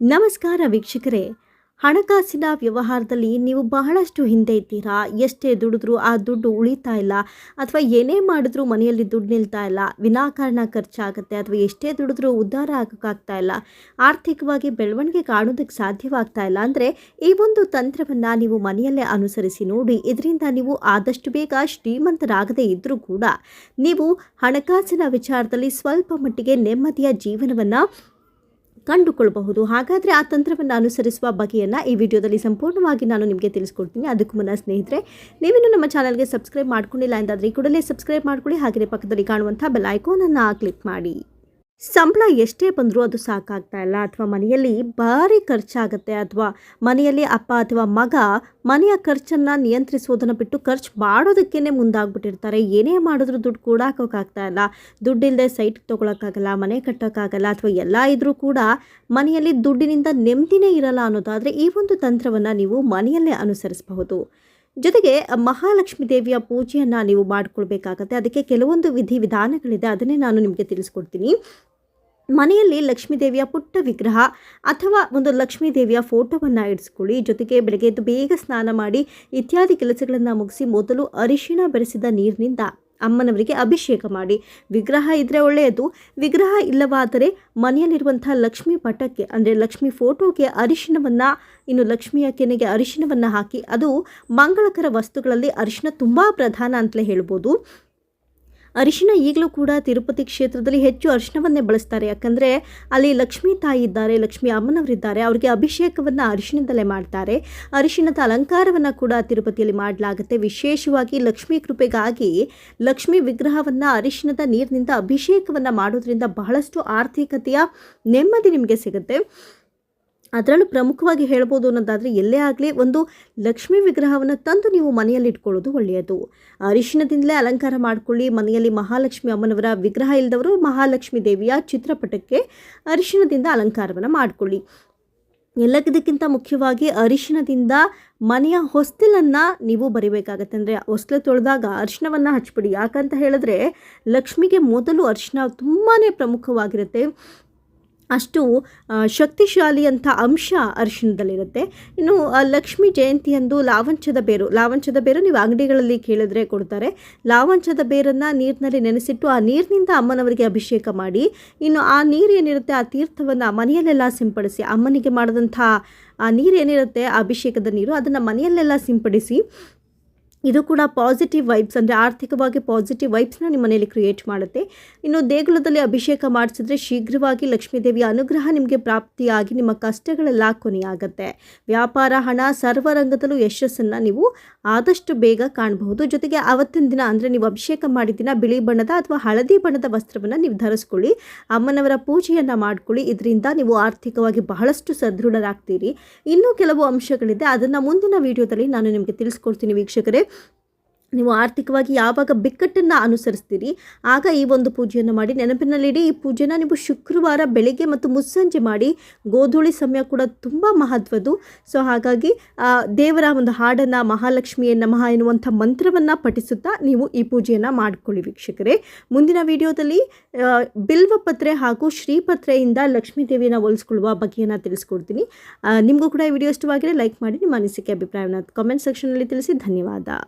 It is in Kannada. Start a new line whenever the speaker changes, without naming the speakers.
ನಮಸ್ಕಾರ ವೀಕ್ಷಕರೇ, ಹಣಕಾಸಿನ ವ್ಯವಹಾರದಲ್ಲಿ ನೀವು ಬಹಳಷ್ಟು ಹಿಂದೆ ಇದ್ದೀರಾ. ಎಷ್ಟೇ ದುಡಿದ್ರೂ ಆ ದುಡ್ಡು ಉಳಿತಾ ಇಲ್ಲ, ಅಥವಾ ಏನೇ ಮಾಡಿದ್ರೂ ಮನೆಯಲ್ಲಿ ದುಡ್ಡು ನಿಲ್ತಾ ಇಲ್ಲ, ವಿನಾಕಾರಣ ಖರ್ಚಾಗುತ್ತೆ, ಅಥವಾ ಎಷ್ಟೇ ದುಡಿದ್ರೂ ಉದ್ಧಾರ ಆಗೋಕ್ಕಾಗ್ತಾ ಇಲ್ಲ, ಆರ್ಥಿಕವಾಗಿ ಬೆಳವಣಿಗೆ ಕಾಣೋದಕ್ಕೆ ಸಾಧ್ಯವಾಗ್ತಾ ಇಲ್ಲ ಅಂದರೆ ಈ ಒಂದು ತಂತ್ರವನ್ನು ನೀವು ಮನೆಯಲ್ಲೇ ಅನುಸರಿಸಿ ನೋಡಿ. ಇದರಿಂದ ನೀವು ಆದಷ್ಟು ಬೇಗ ಶ್ರೀಮಂತರಾಗದೇ ಇದ್ದರೂ ಕೂಡ ನೀವು ಹಣಕಾಸಿನ ವಿಚಾರದಲ್ಲಿ ಸ್ವಲ್ಪ ಮಟ್ಟಿಗೆ ನೆಮ್ಮದಿಯ ಜೀವನವನ್ನು ಕಂಡುಕೊಳ್ಳಬಹುದು. ಹಾಗಾದರೆ ಆ ತಂತ್ರವನ್ನು ಅನುಸರಿಸುವ ಬಗೆಯನ್ನು ಈ ವಿಡಿಯೋದಲ್ಲಿ ಸಂಪೂರ್ಣವಾಗಿ ನಾನು ನಿಮಗೆ ತಿಳಿಸ್ಕೊಡ್ತೀನಿ. ಅದಕ್ಕೂ ಮುನ್ನ ಸ್ನೇಹಿತರೆ, ನೀವಿನ್ನೂ ನಮ್ಮ ಚಾನಲ್ಗೆ ಸಬ್ಸ್ಕ್ರೈಬ್ ಮಾಡ್ಕೊಂಡಿಲ್ಲ ಎಂದಾದರೆ ಕೂಡಲೇ ಸಬ್ಸ್ಕ್ರೈಬ್ ಮಾಡ್ಕೊಳ್ಳಿ. ಹಾಗೆಯೇ ಪಕ್ಕದಲ್ಲಿ ಕಾಣುವಂಥ ಬೆಲ್ ಐಕಾನನ್ನು ಕ್ಲಿಕ್ ಮಾಡಿ. ಸಂಬಳ ಎಷ್ಟೇ ಬಂದರೂ ಅದು ಸಾಕಾಗ್ತಾ ಇಲ್ಲ, ಅಥವಾ ಮನೆಯಲ್ಲಿ ಭಾರಿ ಖರ್ಚಾಗುತ್ತೆ, ಅಥವಾ ಮನೆಯಲ್ಲಿ ಅಪ್ಪ ಅಥವಾ ಮಗ ಮನೆಯ ಖರ್ಚನ್ನು ನಿಯಂತ್ರಿಸೋದನ್ನು ಬಿಟ್ಟು ಖರ್ಚು ಮಾಡೋದಕ್ಕೇ ಮುಂದಾಗ್ಬಿಟ್ಟಿರ್ತಾರೆ. ಏನೇ ಮಾಡಿದ್ರೂ ದುಡ್ಡು ಕೂಡ ಹಾಕೋಕ್ಕಾಗ್ತಾ ಇಲ್ಲ, ದುಡ್ಡಿಲ್ಲದೆ ಸೈಟ್ ತೊಗೊಳಕ್ಕಾಗಲ್ಲ, ಮನೆ ಕಟ್ಟೋಕ್ಕಾಗಲ್ಲ, ಅಥವಾ ಎಲ್ಲ ಇದ್ರೂ ಕೂಡ ಮನೆಯಲ್ಲಿ ದುಡ್ಡಿನಿಂದ ನೆಮ್ಮದಿನೇ ಇರಲ್ಲ ಅನ್ನೋದಾದರೆ ಈ ಒಂದು ತಂತ್ರವನ್ನು ನೀವು ಮನೆಯಲ್ಲೇ ಅನುಸರಿಸಬಹುದು. ಜೊತೆಗೆ ಮಹಾಲಕ್ಷ್ಮೀ ದೇವಿಯ ಪೂಜೆಯನ್ನು ನೀವು ಮಾಡಿಕೊಳ್ಬೇಕಾಗತ್ತೆ. ಅದಕ್ಕೆ ಕೆಲವೊಂದು ವಿಧಾನಗಳಿದೆ, ಅದನ್ನೇ ನಾನು ನಿಮಗೆ ತಿಳಿಸ್ಕೊಡ್ತೀನಿ. ಮನೆಯಲ್ಲಿ ಲಕ್ಷ್ಮೀ ದೇವಿಯ ಪುಟ್ಟ ವಿಗ್ರಹ ಅಥವಾ ಒಂದು ಲಕ್ಷ್ಮೀ ದೇವಿಯ ಫೋಟೋವನ್ನು ಇಡಿಸ್ಕೊಳ್ಳಿ. ಜೊತೆಗೆ ಬೆಳಗ್ಗೆ ಎದ್ದು ಬೇಗ ಸ್ನಾನ ಮಾಡಿ ಇತ್ಯಾದಿ ಕೆಲಸಗಳನ್ನು ಮುಗಿಸಿ ಮೊದಲು ಅರಿಶಿಣ ಬೆರೆಸಿದ ನೀರಿನಿಂದ ಅಮ್ಮನವರಿಗೆ ಅಭಿಷೇಕ ಮಾಡಿ. ವಿಗ್ರಹ ಇದ್ದರೆ ಒಳ್ಳೆಯದು, ವಿಗ್ರಹ ಇಲ್ಲವಾದರೆ ಮನೆಯಲ್ಲಿರುವಂಥ ಲಕ್ಷ್ಮೀ ಪಟಕ್ಕೆ ಅಂದರೆ ಲಕ್ಷ್ಮೀ ಫೋಟೋಗೆ ಅರಿಶಿಣವನ್ನು, ಇನ್ನು ಲಕ್ಷ್ಮಿಯ ಕೆನೆಗೆ ಅರಿಶಿಣವನ್ನು ಹಾಕಿ, ಅದು ಮಂಗಳಕರ ವಸ್ತುಗಳಲ್ಲಿ ಅರಿಶಿಣ ತುಂಬ ಪ್ರಧಾನ ಅಂತಲೇ ಹೇಳ್ಬೋದು. ಅರಿಶಿಣ ಈಗಲೂ ಕೂಡ ತಿರುಪತಿ ಕ್ಷೇತ್ರದಲ್ಲಿ ಹೆಚ್ಚು ಅರಿಶಿಣವನ್ನೇ ಬಳಸ್ತಾರೆ. ಯಾಕಂದರೆ ಅಲ್ಲಿ ಲಕ್ಷ್ಮೀ ತಾಯಿ ಇದ್ದಾರೆ, ಲಕ್ಷ್ಮೀ ಅಮ್ಮನವರಿದ್ದಾರೆ, ಅವರಿಗೆ ಅಭಿಷೇಕವನ್ನು ಅರಿಶಿಣದಲ್ಲೇ ಮಾಡ್ತಾರೆ. ಅರಿಶಿಣದ ಅಲಂಕಾರವನ್ನು ಕೂಡ ತಿರುಪತಿಯಲ್ಲಿ ಮಾಡಲಾಗುತ್ತೆ. ವಿಶೇಷವಾಗಿ ಲಕ್ಷ್ಮೀ ಕೃಪೆಗಾಗಿ ಲಕ್ಷ್ಮೀ ವಿಗ್ರಹವನ್ನು ಅರಿಶಿಣದ ನೀರಿನಿಂದ ಅಭಿಷೇಕವನ್ನು ಮಾಡೋದ್ರಿಂದ ಬಹಳಷ್ಟು ಆರ್ಥಿಕತೆಯ ನೆಮ್ಮದಿ ನಿಮಗೆ ಸಿಗುತ್ತೆ. ಅದರಲ್ಲೂ ಪ್ರಮುಖವಾಗಿ ಹೇಳ್ಬೋದು ಅನ್ನೋದಾದರೆ, ಎಲ್ಲೇ ಆಗಲಿ ಒಂದು ಲಕ್ಷ್ಮೀ ವಿಗ್ರಹವನ್ನು ತಂದು ನೀವು ಮನೆಯಲ್ಲಿ ಇಟ್ಕೊಳ್ಳೋದು ಒಳ್ಳೆಯದು. ಅರಿಶಿಣದಿಂದಲೇ ಅಲಂಕಾರ ಮಾಡಿಕೊಳ್ಳಿ. ಮನೆಯಲ್ಲಿ ಮಹಾಲಕ್ಷ್ಮಿ ಅಮ್ಮನವರ ವಿಗ್ರಹ ಇಲ್ಲದವರು ಮಹಾಲಕ್ಷ್ಮೀ ದೇವಿಯ ಚಿತ್ರಪಟಕ್ಕೆ ಅರಿಶಿಣದಿಂದ ಅಲಂಕಾರವನ್ನು ಮಾಡಿಕೊಳ್ಳಿ. ಎಲ್ಲದಕ್ಕಿಂತ ಮುಖ್ಯವಾಗಿ ಅರಿಶಿಣದಿಂದ ಮನೆಯ ಹೊಸ್ತಿಲನ್ನು ನೀವು ಬರಿಬೇಕಾಗತ್ತೆ. ಅಂದರೆ ಹೊಸ್ಲು ತೊಳೆದಾಗ ಅರಿಶಿಣವನ್ನು ಹಚ್ಬಿಡಿ. ಯಾಕಂತ ಹೇಳಿದ್ರೆ ಲಕ್ಷ್ಮಿಗೆ ಮೊದಲು ಅರಿಶಿಣ ತುಂಬಾ ಪ್ರಮುಖವಾಗಿರುತ್ತೆ. ಅಷ್ಟು ಶಕ್ತಿಶಾಲಿಯಂಥ ಅಂಶ ಅರಿಶಿಣದಲ್ಲಿರುತ್ತೆ. ಇನ್ನು ಲಕ್ಷ್ಮೀ ಜಯಂತಿಯಂದು ಲಾವಂಚದ ಬೇರು ನೀವು ಅಂಗಡಿಗಳಲ್ಲಿ ಕೇಳಿದ್ರೆ ಕೊಡ್ತಾರೆ. ಲಾವಂಚದ ಬೇರನ್ನು ನೀರಿನಲ್ಲಿ ನೆನೆಸಿಟ್ಟು ಆ ನೀರಿನಿಂದ ಅಮ್ಮನವರಿಗೆ ಅಭಿಷೇಕ ಮಾಡಿ, ಇನ್ನು ಆ ನೀರು ಏನಿರುತ್ತೆ ಆ ತೀರ್ಥವನ್ನು ಮನೆಯಲ್ಲೆಲ್ಲ ಸಿಂಪಡಿಸಿ. ಅಮ್ಮನಿಗೆ ಮಾಡಿದಂಥ ಆ ನೀರು ಏನಿರುತ್ತೆ ಅಭಿಷೇಕದ ನೀರು, ಅದನ್ನು ಮನೆಯಲ್ಲೆಲ್ಲ ಸಿಂಪಡಿಸಿ. ಇದು ಕೂಡ ಪಾಸಿಟಿವ್ ವೈಬ್ಸ್, ಅಂದರೆ ಆರ್ಥಿಕವಾಗಿ ಪಾಸಿಟಿವ್ ವೈಬ್ಸ್ನ ನಿಮ್ಮ ಮನೆಯಲ್ಲಿ ಕ್ರಿಯೇಟ್ ಮಾಡುತ್ತೆ. ಇನ್ನು ದೇಗುಲದಲ್ಲಿ ಅಭಿಷೇಕ ಮಾಡಿಸಿದ್ರೆ ಶೀಘ್ರವಾಗಿ ಲಕ್ಷ್ಮೀದೇವಿಯ ಅನುಗ್ರಹ ನಿಮಗೆ ಪ್ರಾಪ್ತಿಯಾಗಿ ನಿಮ್ಮ ಕಷ್ಟಗಳೆಲ್ಲ ಕೊನೆಯಾಗುತ್ತೆ. ವ್ಯಾಪಾರ, ಹಣ, ಸರ್ವರಂಗದಲ್ಲೂ ಯಶಸ್ಸನ್ನು ನೀವು ಆದಷ್ಟು ಬೇಗ ಕಾಣಬಹುದು. ಜೊತೆಗೆ ಆವತ್ತಿನ ದಿನ ಅಂದರೆ ನೀವು ಅಭಿಷೇಕ ಮಾಡಿದ ದಿನ ಬಿಳಿ ಬಣ್ಣದ ಅಥವಾ ಹಳದಿ ಬಣ್ಣದ ವಸ್ತ್ರವನ್ನು ನೀವು ಧರಿಸ್ಕೊಳ್ಳಿ. ಅಮ್ಮನವರ ಪೂಜೆಯನ್ನು ಮಾಡಿಕೊಳ್ಳಿ. ಇದರಿಂದ ನೀವು ಆರ್ಥಿಕವಾಗಿ ಬಹಳಷ್ಟು ಸದೃಢರಾಗ್ತೀರಿ. ಇನ್ನೂ ಕೆಲವು ಅಂಶಗಳಿದೆ, ಅದನ್ನು ಮುಂದಿನ ವಿಡಿಯೋದಲ್ಲಿ ನಾನು ನಿಮಗೆ ತಿಳಿಸ್ಕೊಡ್ತೀನಿ ವೀಕ್ಷಕರೇ. ನೀವು ಆರ್ಥಿಕವಾಗಿ ಯಾವಾಗ ಬಿಕ್ಕಟ್ಟನ್ನು ಅನುಸರಿಸ್ತೀರಿ ಆಗ ಈ ಒಂದು ಪೂಜೆಯನ್ನು ಮಾಡಿ. ನೆನಪಿನಲ್ಲಿಡಿ, ಈ ಪೂಜೆನ ನೀವು ಶುಕ್ರವಾರ ಬೆಳಿಗ್ಗೆ ಮತ್ತು ಮುಸ್ಸಂಜೆ ಮಾಡಿ. ಗೋಧೂಳಿ ಸಮಯ ಕೂಡ ತುಂಬ ಮಹತ್ವದ್ದು. ಸೊ ಹಾಗಾಗಿ ದೇವರ ಒಂದು ಹಾಡನ್ನು, ಮಹಾಲಕ್ಷ್ಮಿಯ ನಮಃ ಎನ್ನುವಂಥ ಮಂತ್ರವನ್ನು ಪಠಿಸುತ್ತಾ ನೀವು ಈ ಪೂಜೆಯನ್ನು ಮಾಡಿಕೊಳ್ಳಿ ವೀಕ್ಷಕರೇ. ಮುಂದಿನ ವಿಡಿಯೋದಲ್ಲಿ ಬಿಲ್ವಪತ್ರೆ ಹಾಗೂ ಶ್ರೀಪತ್ರೆಯಿಂದ ಲಕ್ಷ್ಮೀ ದೇವಿಯನ್ನು ಹೋಲಿಸ್ಕೊಳ್ಳುವ ಬಗೆಯನ್ನು ತಿಳಿಸ್ಕೊಡ್ತೀನಿ. ನಿಮಗೂ ಕೂಡ ಈ ವಿಡಿಯೋ ಇಷ್ಟವಾಗಿದ್ರೆ ಲೈಕ್ ಮಾಡಿ, ನಿಮ್ಮ ಅನಿಸಿಕೆ ಅಭಿಪ್ರಾಯವನ್ನು ಕಾಮೆಂಟ್ ಸೆಕ್ಷನಲ್ಲಿ ತಿಳಿಸಿ. ಧನ್ಯವಾದ.